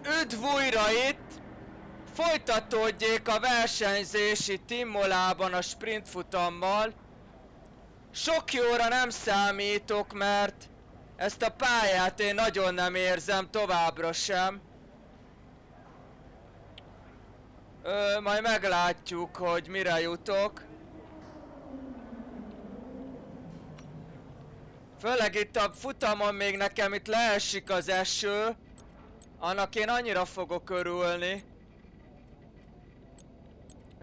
Üdv újra itt! Folytatódjék a versenyzés itt Imolában a sprintfutammal. Sok jóra nem számítok, mert ezt a pályát én nagyon nem érzem továbbra sem. Majd meglátjuk, hogy mire jutok. Főleg itt a futamon még nekem itt leesik az eső. Annak én annyira fogok örülni.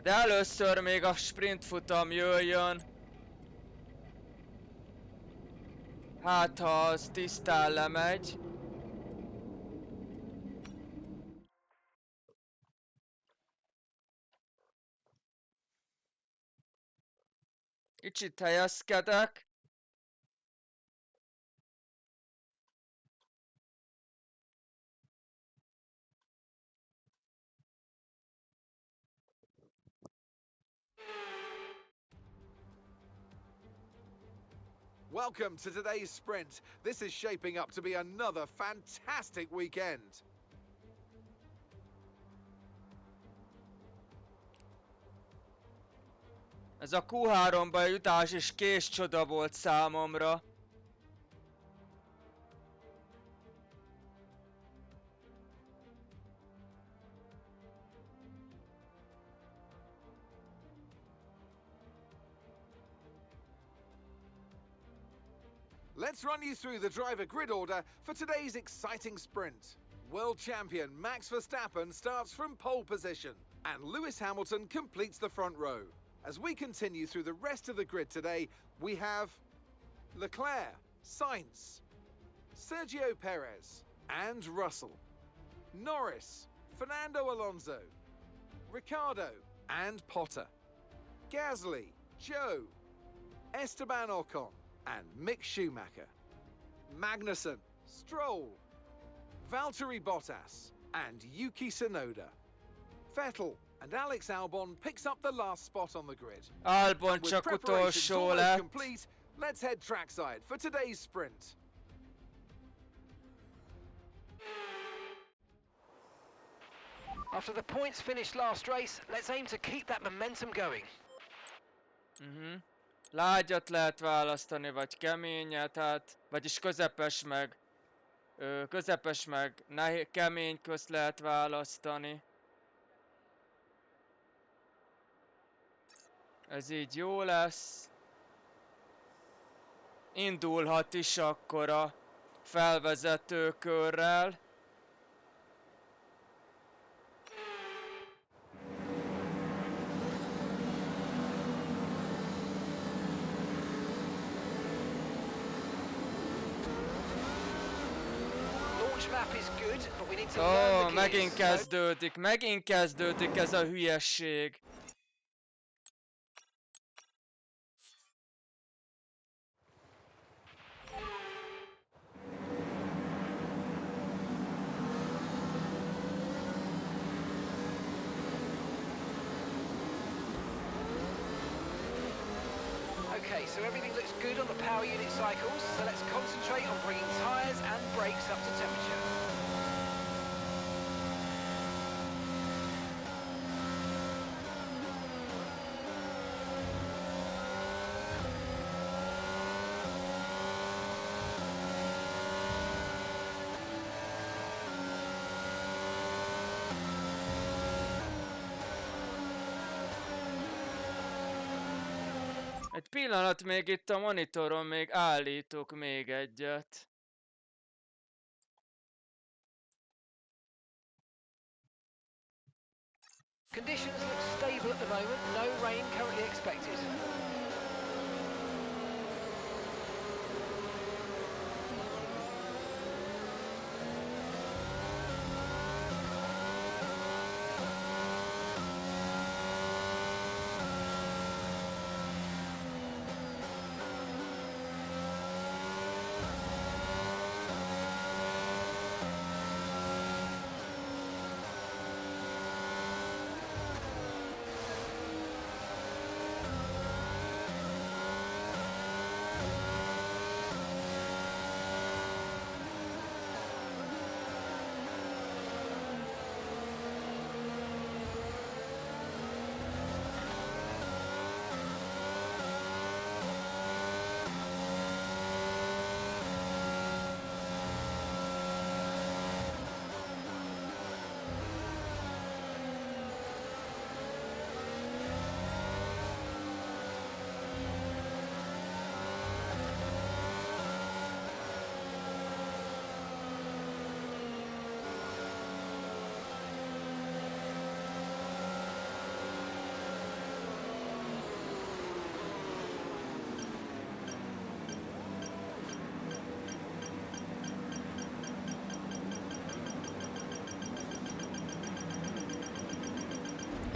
De először még a sprint futam jöjjön. Hát ha az tisztán lemegy. Kicsit helyezkedek. Welcome to today's sprint. This is shaping up to be another fantastic weekend. Ez a Q3-ba jutás is kés csoda volt számomra. Let's run you through the driver grid order for today's exciting sprint. World champion Max Verstappen starts from pole position, and Lewis Hamilton completes the front row. As we continue through the rest of the grid today, we have Leclerc, Sainz, Sergio Perez, and Russell, Norris, Fernando Alonso, Ricciardo, and Potter, Gasly, Joe, Esteban Ocon, and Mick Schumacher, Magnussen, Stroll, Valtteri Bottas, and Yuki Tsunoda. Vettel and Alex Albon picks up the last spot on the grid. Albon csak utolsó lett. Complete, let's head trackside for today's sprint. After the points finished last race, let's aim to keep that momentum going. Lágyat lehet választani, vagy keményet, hát, vagyis közepes meg kemény közt lehet választani. Ez így jó lesz. Indulhat is akkor a felvezetőkörrel. Ó, megint kezdődik ez a hülyesség. Okay, so everything looks good on the power unit cycles, so let's concentrate on bringing tyres and brakes up to temperature. Egy pillanat, még itt a monitoron még állítok még egyet. Conditions look stable at the moment, no rain currently expected.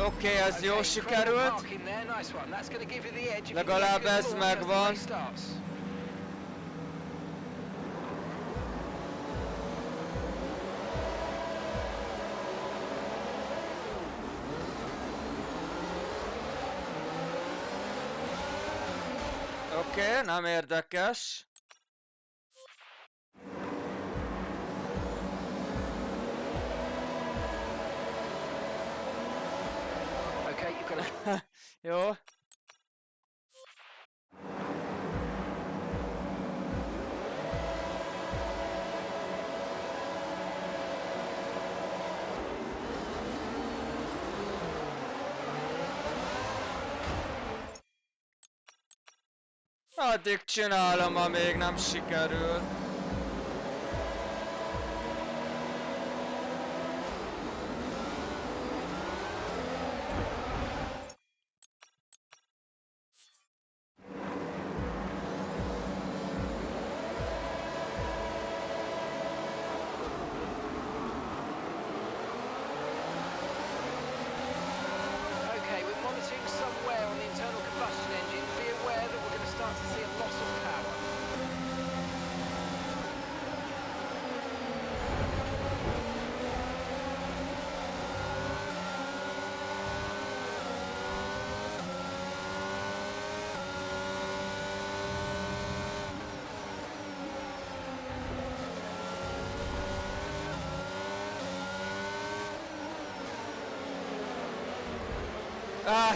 Oké, ez jó sikerült. Legalább ez megvan. Oké, nem érdekes. Jó. Addig csinálom, amíg nem sikerül.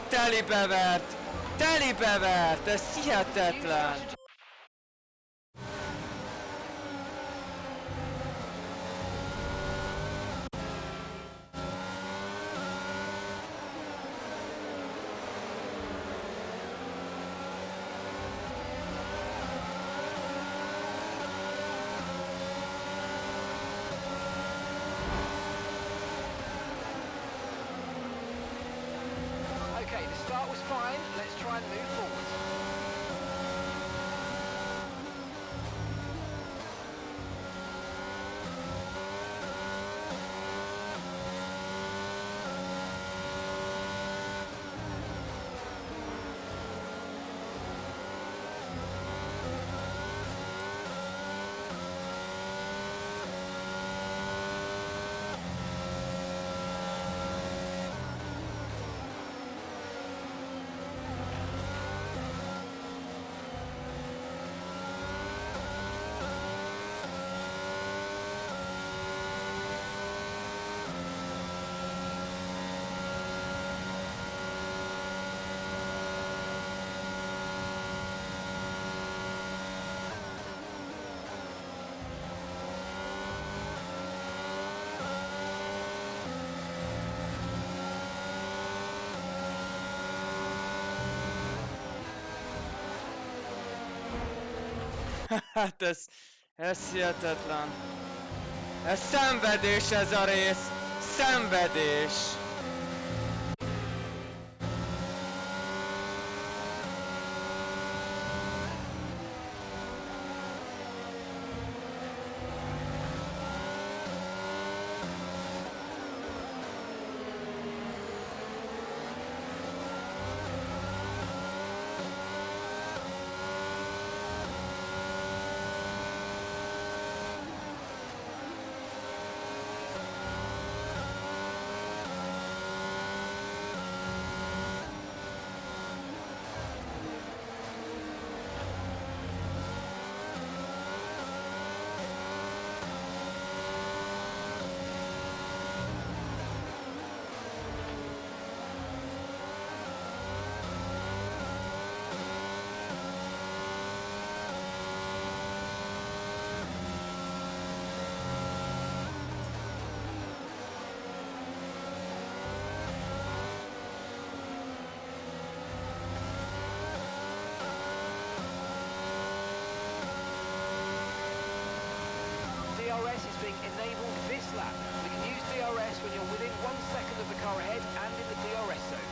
Telibevert! Telibevert! Ez hihetetlen! Hát ez hihetetlen. Ez szenvedés ez a rész. Szenvedés. DRS is being enabled this lap. We can use DRS when you're within 1 second of the car ahead and in the DRS zone.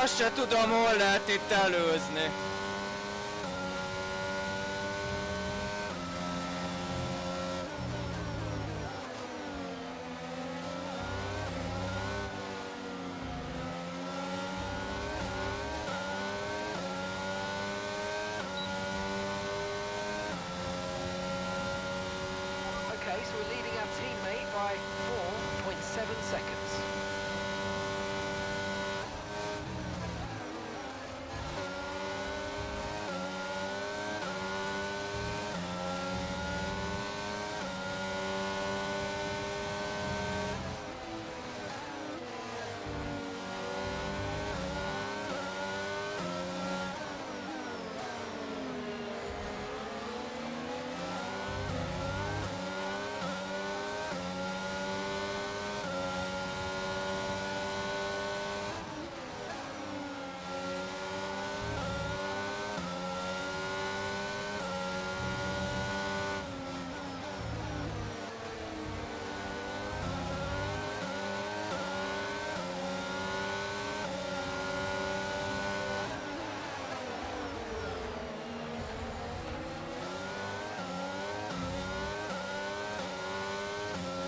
Azt se tudom, hol lehet itt előzni. Okay, so we're leading our teammate by 4.7 seconds.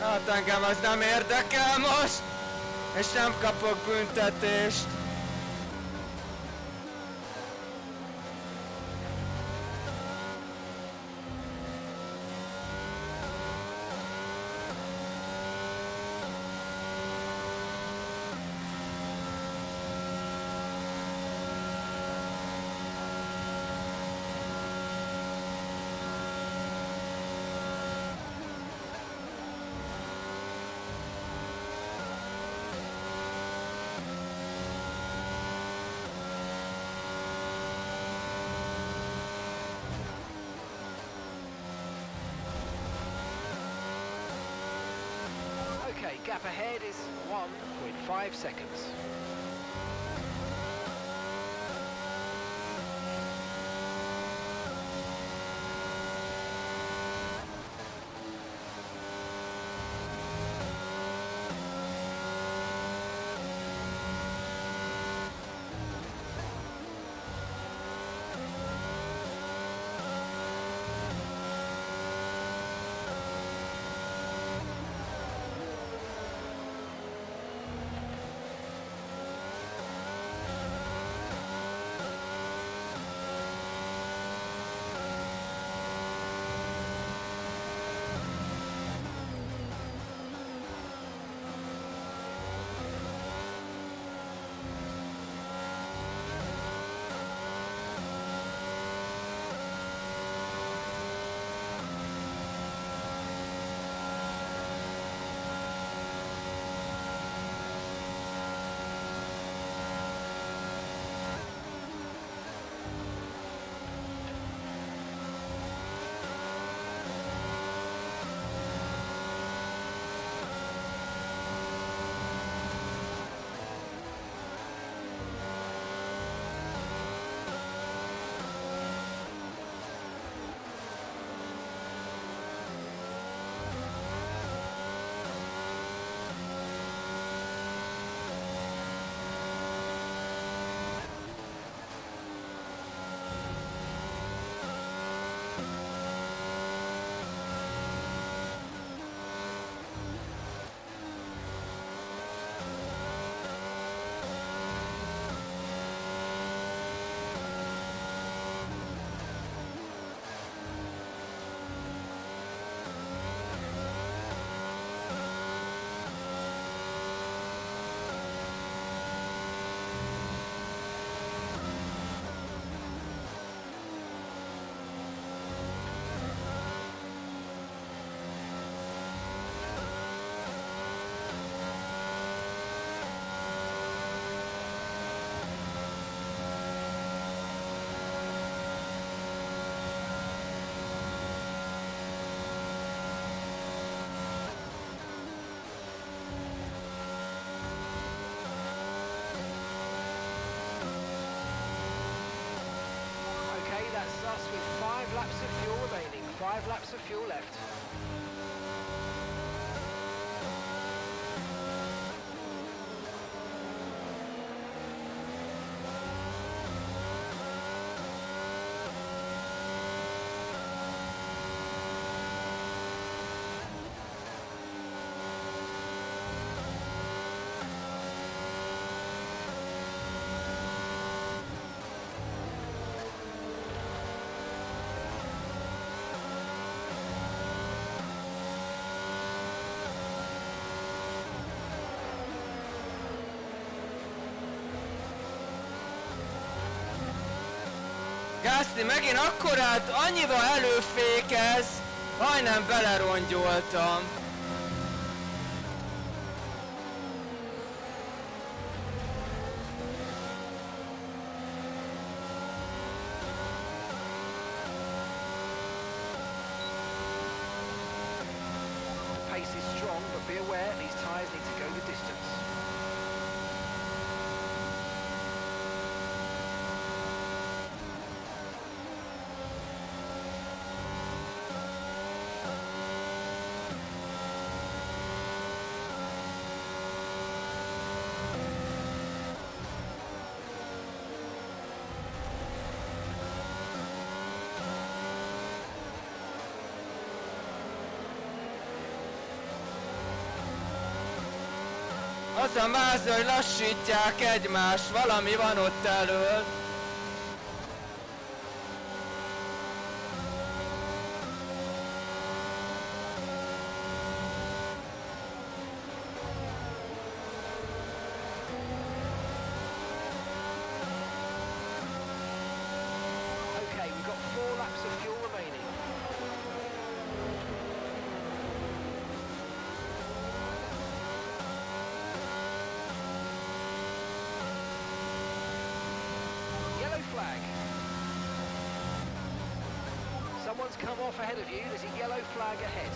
Hát engem az nem érdekel most, és nem kapok büntetést. Okay, gap ahead is 1.5 seconds. That's us with 5 laps of fuel remaining, 5 laps of fuel left. Gasly megint akkorát, annyival előfékez, majdnem belerongyoltam. Pace is strong, but be aware these tyres need to go the distance. Az a mázda, hogy lassítják egymást, valami van ott elől. Okay, we've got 4 laps of fuel remaining. Yellow flag. Someone's come off ahead of you. There's a yellow flag ahead.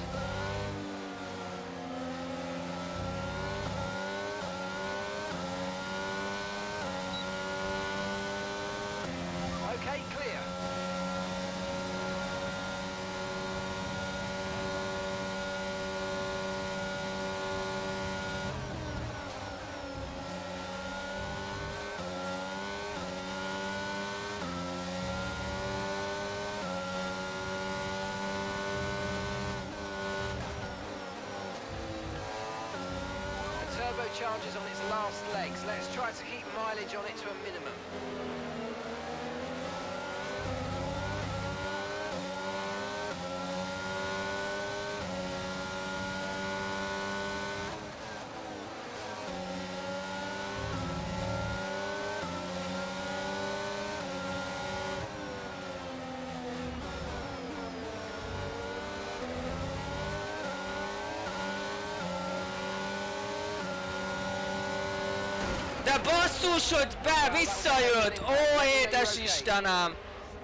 Okay, clear. Turbocharger's on its last legs. Let's try to keep mileage on it to a minimum. De basszus, hogy visszajött! Ó, édes Istenem!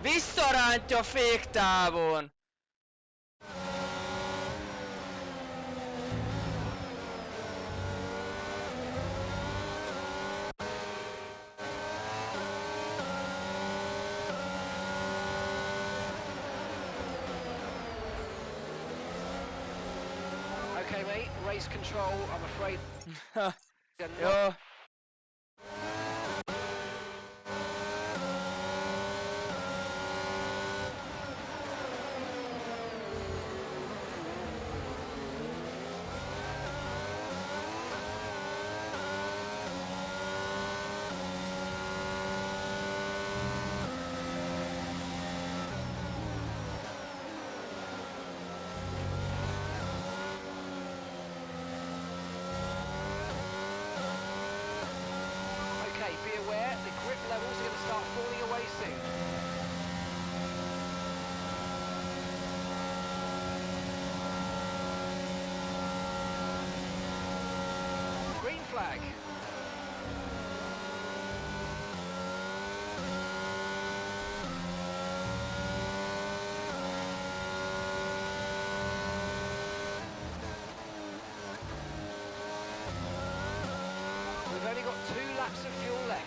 Visszarántja féktávon! Okay, mate. Race control, I'm afraid. Jó. Be aware, the grip levels are going to start falling away soon. Green flag. We've only got 2 laps of fuel left.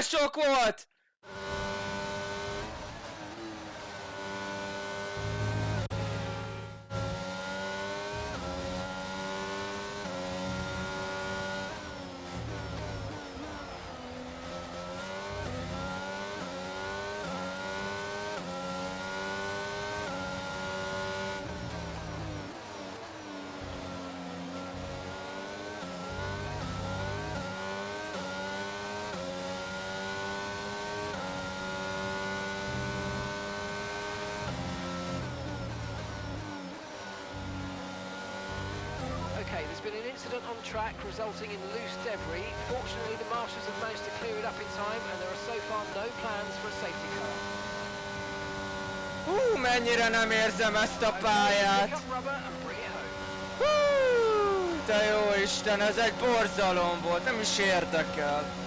Milyen sok volt? Okay, there's been an incident on track resulting in loose debris. Fortunately, the marshals have managed to clear it up in time, and there are so far no plans for a safety car. Mennyire nem érzem ezt a Okay, pályát. pick up rubber and bring it home. Te jó Isten, ez egy borzalom volt, nem is érdekel.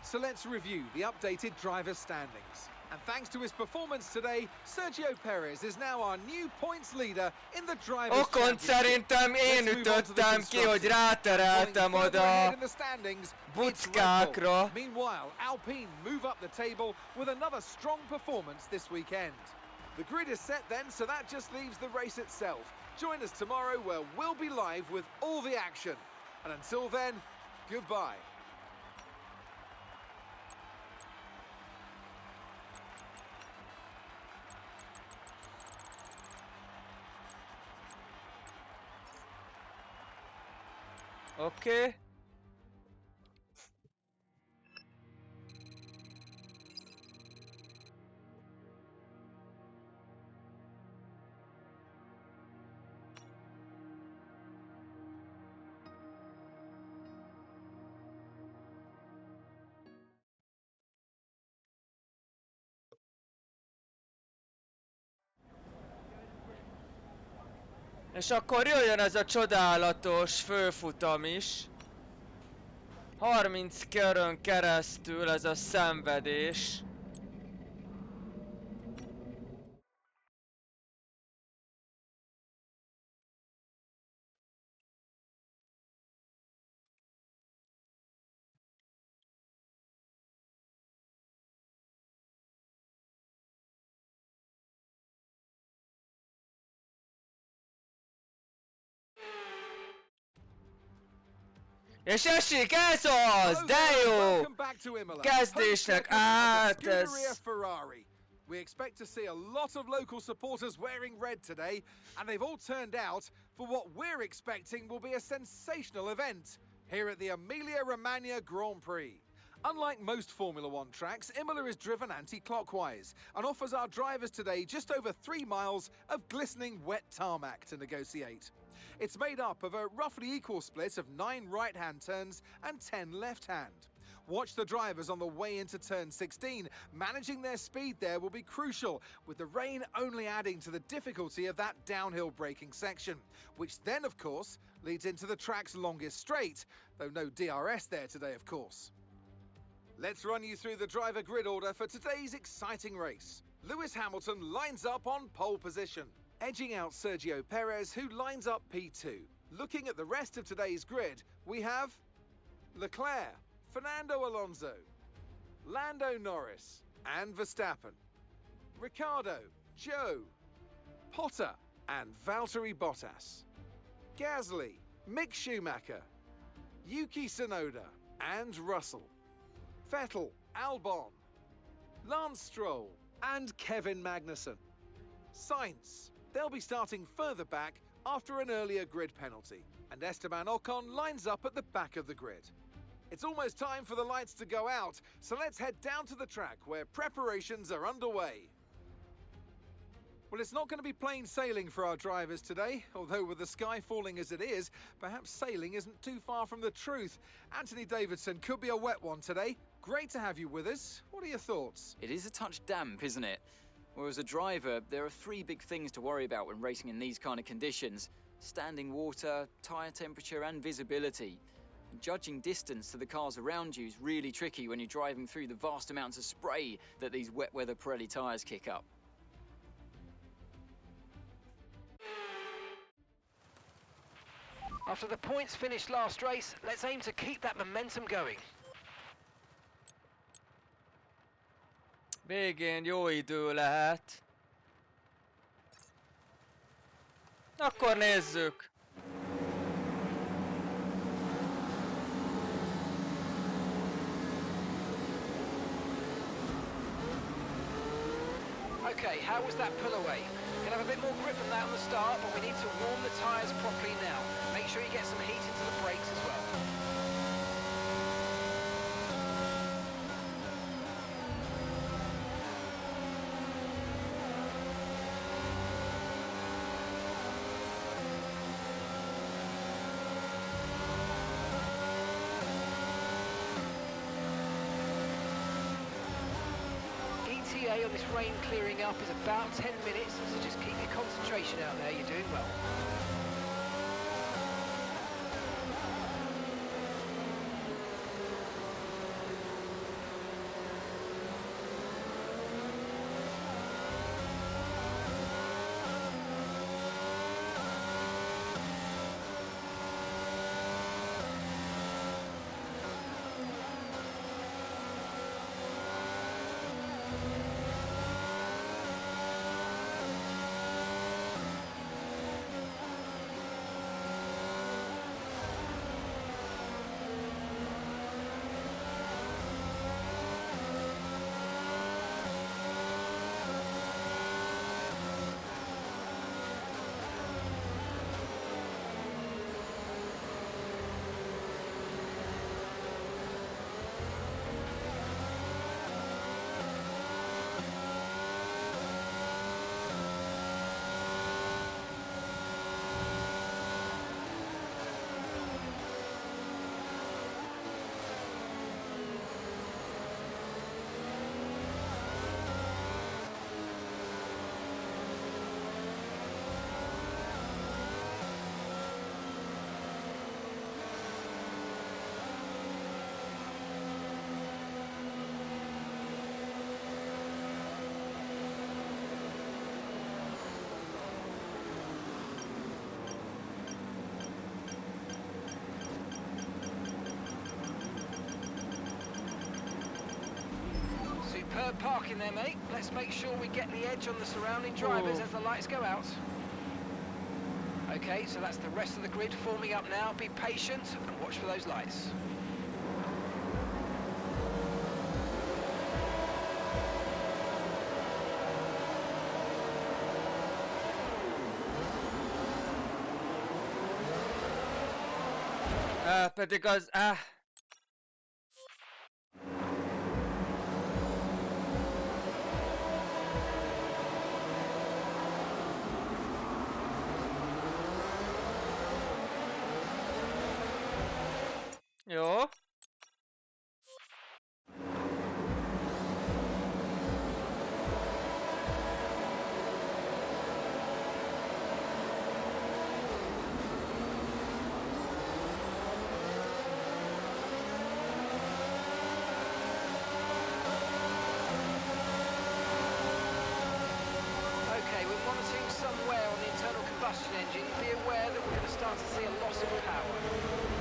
So let's review the updated driver standings. And thanks to his performance today, Sergio Perez is now our new points leader in the Drivers' Okon Championship. szerintem én Let's move on to the ütöttem ki, hogy constructors. rátereltem Falling further oda ahead a in the standings, it's Red buckákra. Bull. Meanwhile, Alpine move up the table with another strong performance this weekend. The grid is set then, so that just leaves the race itself. Join us tomorrow where we'll be live with all the action. And until then, goodbye. Oké. És akkor jöjjön ez a csodálatos főfutam is. 30 körön keresztül ez a szenvedés. És esik, ez az! De jó! Kezdésnek át ez... We expect to see a lot of local supporters wearing red today, and they've all turned out for what we're expecting will be a sensational event here at the Emilia-Romagna Grand Prix. Unlike most Formula One tracks, Imola is driven anti-clockwise and offers our drivers today just over 3 miles of glistening wet tarmac to negotiate. It's made up of a roughly equal split of 9 right-hand turns and 10 left-hand. Watch the drivers on the way into turn 16. Managing their speed there will be crucial, with the rain only adding to the difficulty of that downhill braking section, which then, of course, leads into the track's longest straight, though no DRS there today, of course. Let's run you through the driver grid order for today's exciting race. Lewis Hamilton lines up on pole position, edging out Sergio Perez, who lines up P2. Looking at the rest of today's grid, we have Leclerc, Fernando Alonso, Lando Norris and Verstappen, Ricciardo, Joe, Potter and Valtteri Bottas, Gasly, Mick Schumacher, Yuki Tsunoda and Russell, Vettel, Albon, Lance Stroll and Kevin Magnussen. Sainz, they'll be starting further back after an earlier grid penalty, and Esteban Ocon lines up at the back of the grid. It's almost time for the lights to go out, so let's head down to the track where preparations are underway. Well, it's not going to be plain sailing for our drivers today, although with the sky falling as it is, perhaps sailing isn't too far from the truth. Anthony Davidson, could be a wet one today. Great to have you with us. What are your thoughts? It is a touch damp, isn't it? Well, as a driver, there are 3 big things to worry about when racing in these kind of conditions: standing water, tyre temperature and visibility. Judging distance to the cars around you is really tricky when you're driving through the vast amounts of spray that these wet weather Pirelli tyres kick up. After the points finished last race, let's aim to keep that momentum going. Végén jó idő lehet. Akkor nézzük. Okay, how was that pull away? Can have a bit more grip than that on the start, but we need to warm the tyres properly now. Make sure you get some heat into the brakes as well. ETA on this rain clearing up is about 10 minutes, so just keep your concentration out there, you're doing well. Superb parking there, mate. Let's make sure we get the edge on the surrounding drivers as the lights go out. Okay, so that's the rest of the grid forming up now. Be patient and watch for those lights. Pedig az... Jó. Okay, we're monitoring some wear on the internal combustion engine. Be aware that we're going to start to see a loss of power.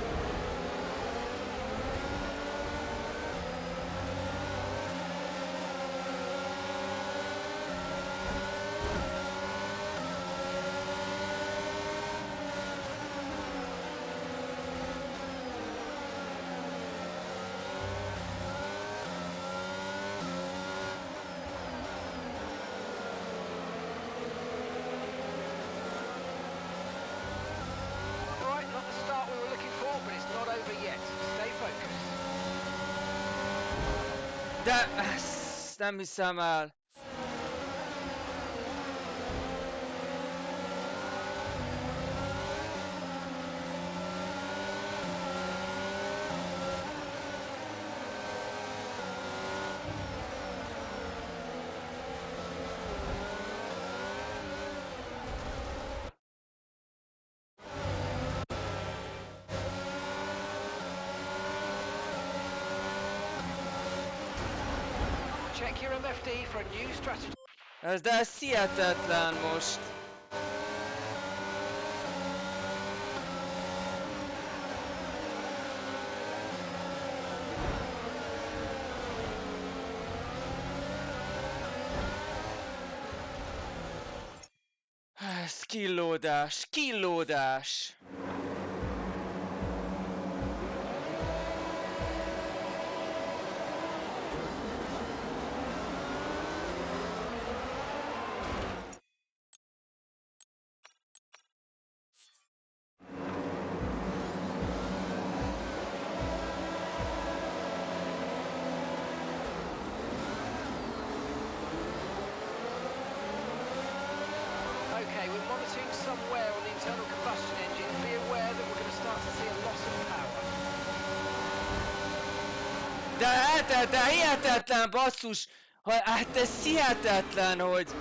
De ezt nem hiszem el. Check your MFD for a new strategy. Ez hihetetlen most. Skillódás, killódás! Okay, we're monitoring somewhere on the internal combustion engine. Be aware that we're going to start to see a loss of power. De hihetetlen, basszus! Hát ez hihetetlen, hogy...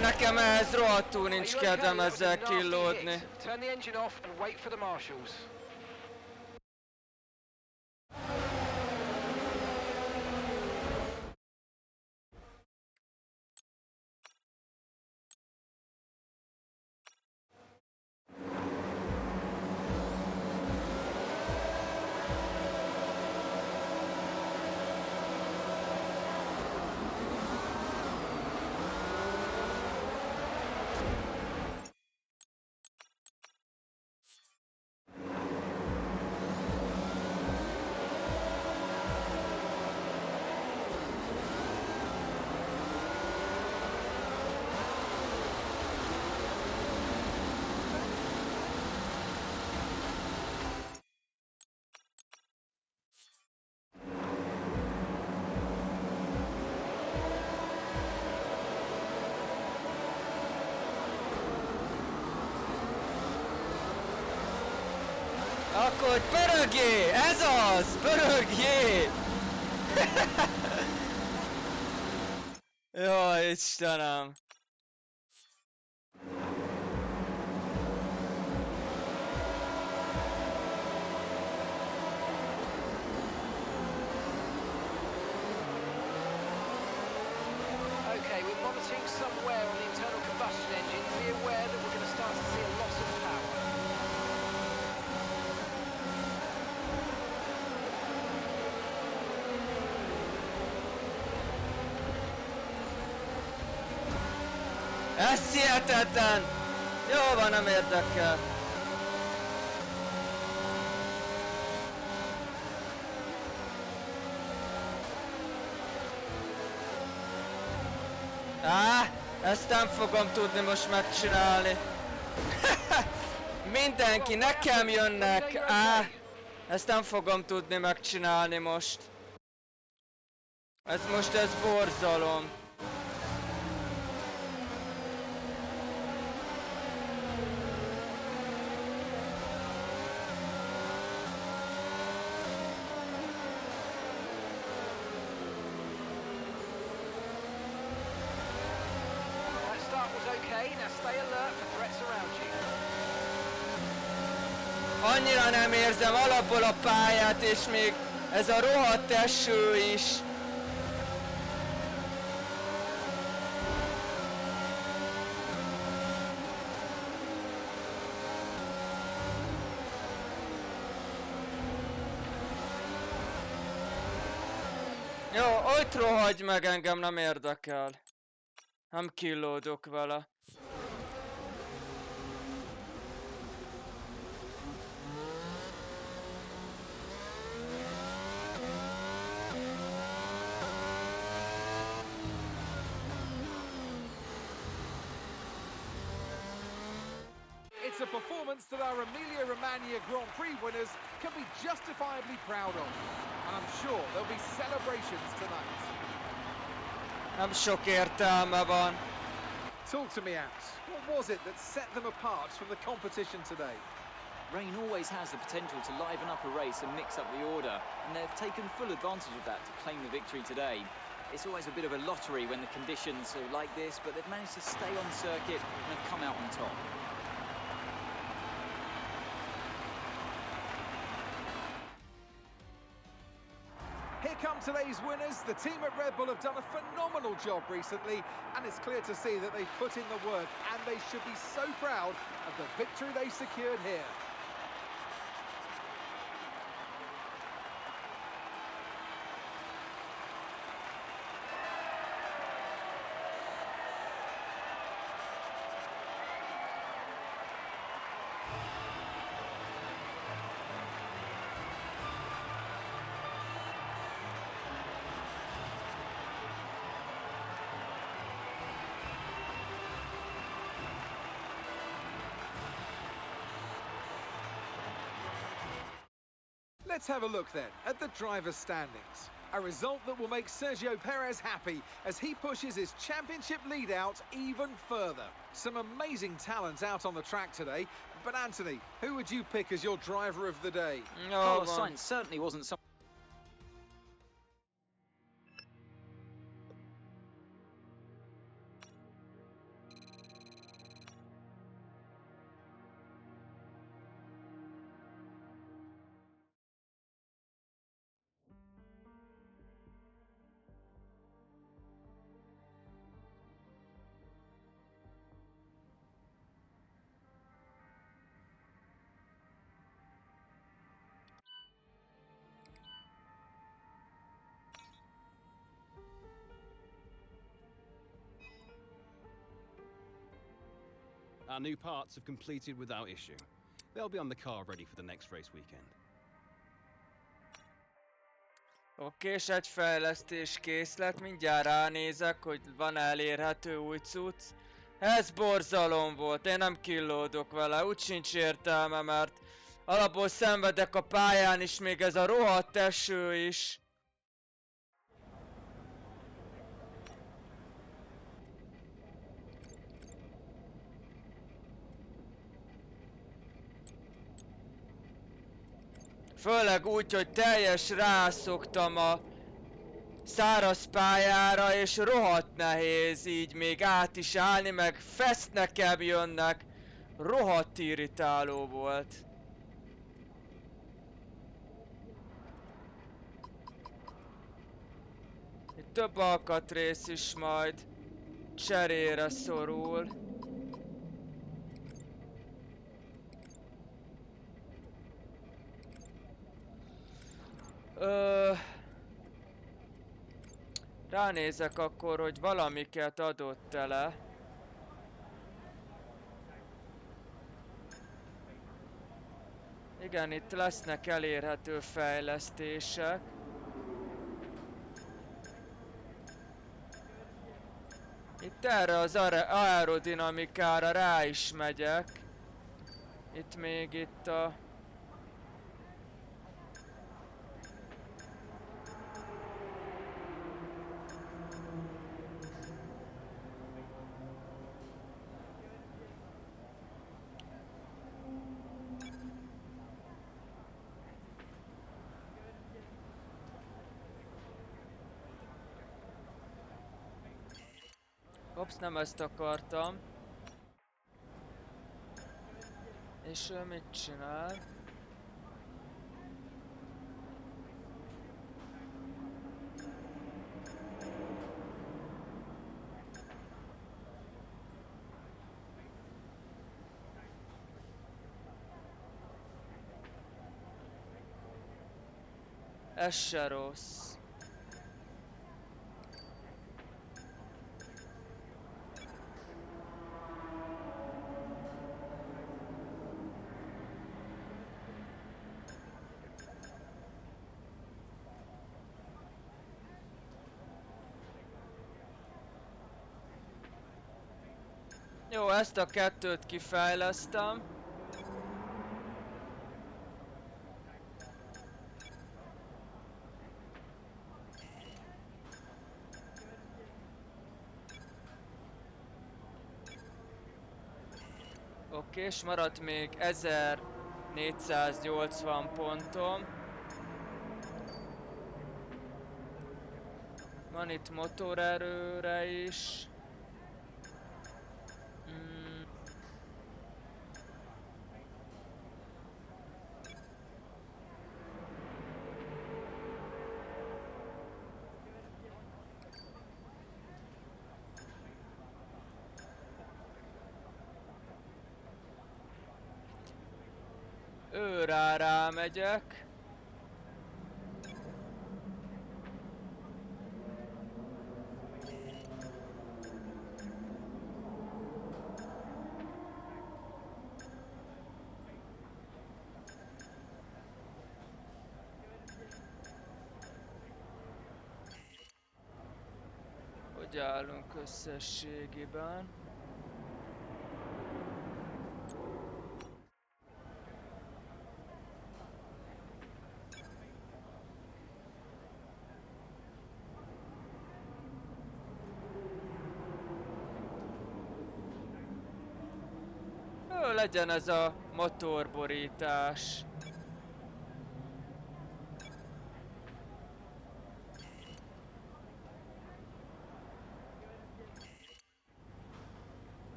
Nekem ehhez rohadtul nincs kedvem ezzel killódni. Turn the engine off and wait for the marshals. Akkor pörögjé! Ez az! Pörögjé! Jaj, Istenem! Okay, we're monitoring somewhere on the internal combustion engine. Be aware that we're going to start to see a loss of power. Ez hihetetlen! Jó van, nem érdekel. Ezt nem fogom tudni most megcsinálni. Mindenki, nekem jönnek. Ezt nem fogom tudni megcsinálni most. Ez borzalom. Annyira nem érzem alapból a pályát, és még ez a rohadt eső is. Jó, ott rohagy meg, engem nem érdekel. Nem killódok vele. It's a performance that our Emilia-Romagna Grand Prix winners can be justifiably proud of. And I'm sure there'll be celebrations tonight. Nem sok értelme van. Talk to me, Ants. What was it that set them apart from the competition today? Rain always has the potential to liven up a race and mix up the order, and they've taken full advantage of that to claim the victory today. It's always a bit of a lottery when the conditions are like this, but they've managed to stay on circuit and have come out on top. Here come today's winners. The team at Red Bull have done a phenomenal job recently, and it's clear to see that they've put in the work, and they should be so proud of the victory they secured here. Let's have a look then at the driver's standings. A result that will make Sergio Perez happy as he pushes his championship lead out even further. Some amazing talent out on the track today, but Anthony, who would you pick as your driver of the day? Carlos Sainz certainly wasn't someone. Our new parts have completed without issue. They'll be on the car ready for the next race weekend. Oké, és egy fejlesztés kész lett, mindjárt ránézek, hogy van elérhető új cucc. Ez borzalom volt, én nem killódok vele, úgy sincs értelme, mert alapból szenvedek a pályán is, még ez a rohadt eső is. Főleg úgy, hogy teljes rászoktam a száraz pályára, és rohadt nehéz így még át is állni, meg fest nekem jönnek. Rohadt irritáló volt. Itt több alkatrész is majd cserére szorul. Ránézek akkor, hogy valamiket adott tele. Igen, itt lesznek elérhető fejlesztések. Itt erre az aerodinamikára rá is megyek. Itt még itt a... Ops, nem ezt akartam. És ő mit csinál? Ez se rossz. Jó, ezt a kettőt kifejlesztem. Oké, és maradt még 1480 pontom. Van itt motorerőre is. Őrá rámegyek. Hogy állunk összességében? Legyen ez a motorborítás.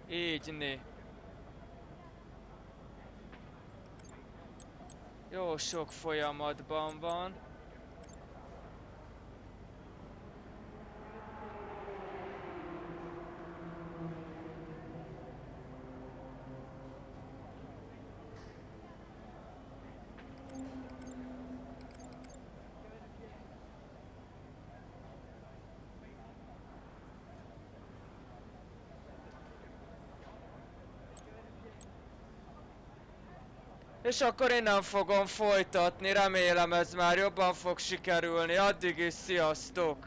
Ígyni. Jó sok folyamatban van. És akkor innen fogom folytatni, remélem ez már jobban fog sikerülni. Addig is sziasztok!